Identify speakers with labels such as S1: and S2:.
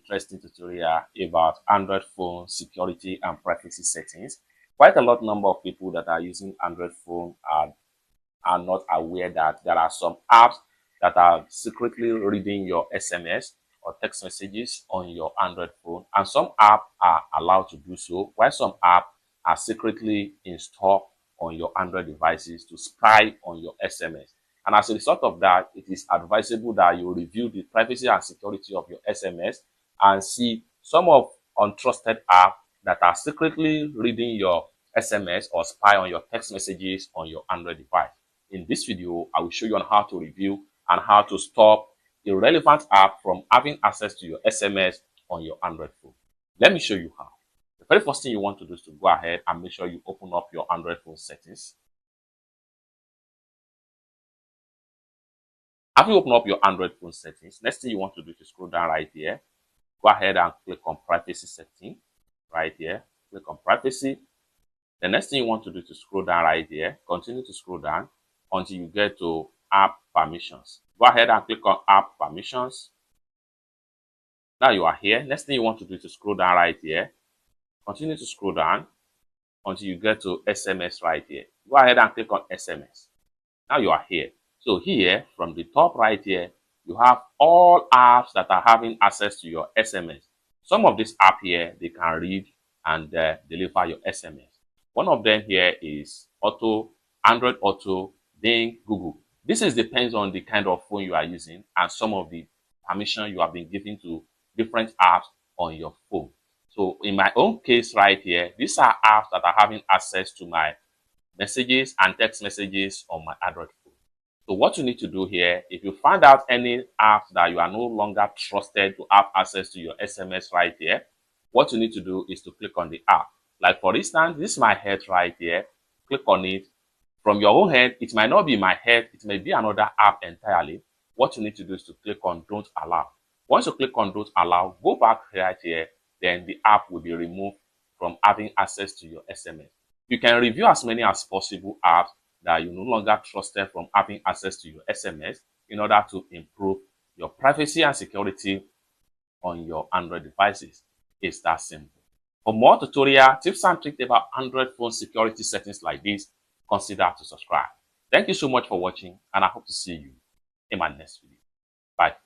S1: interesting tutorial about Android phone security and privacy settings. Quite a lot number of people that are using Android phone are not aware that there are some apps that are secretly reading your SMS or text messages on your Android phone, and some apps are allowed to do so, while some apps are secretly installed on your Android devices to spy on your SMS. And as a result of that, it is advisable that you review the privacy and security of your SMS and see some of untrusted apps that are secretly reading your SMS or spy on your text messages on your Android device. In this video, I will show you on how to review and how to stop irrelevant app from having access to your SMS on your Android phone. Let me show you how. The very first thing you want to do is to go ahead and make sure you open up your Android phone settings. After you open up your Android phone settings, next thing you want to do is to scroll down right here. Go ahead and click on privacy setting right here. Click on privacy. The next thing you want to do is to scroll down right here. Continue to scroll down until you get to app permissions. Go ahead and click on app permissions. Now you are here. Next thing you want to do is to scroll down right here. Continue to scroll down until you get to SMS right here. Go ahead and click on SMS. Now you are here. So here, from the top right here, you have all apps that are having access to your SMS. Some of these apps here, they can read and deliver your SMS. One of them here is Android Auto, Bing, Google. This depends on the kind of phone you are using and some of the permission you have been given to different apps on your phone. So in my own case right here, these are apps that are having access to my messages and text messages on my Android phone. So what you need to do here, if you find out any apps that you are no longer trusted to have access to your SMS right here, what you need to do is to click on the app. Like for instance, this is my head right here. Click on it. From your own head, it might not be my head, it may be another app entirely. What you need to do is to click on Don't Allow. Once you click on Don't Allow, go back right here, then the app will be removed from having access to your SMS. You can review as many as possible apps that you no longer trusted from having access to your SMS in order to improve your privacy and security on your Android devices. It's that simple. For more tutorial tips and tricks about Android phone security settings like this, consider to subscribe. Thank you so much for watching, and I hope to see you in my next video. Bye.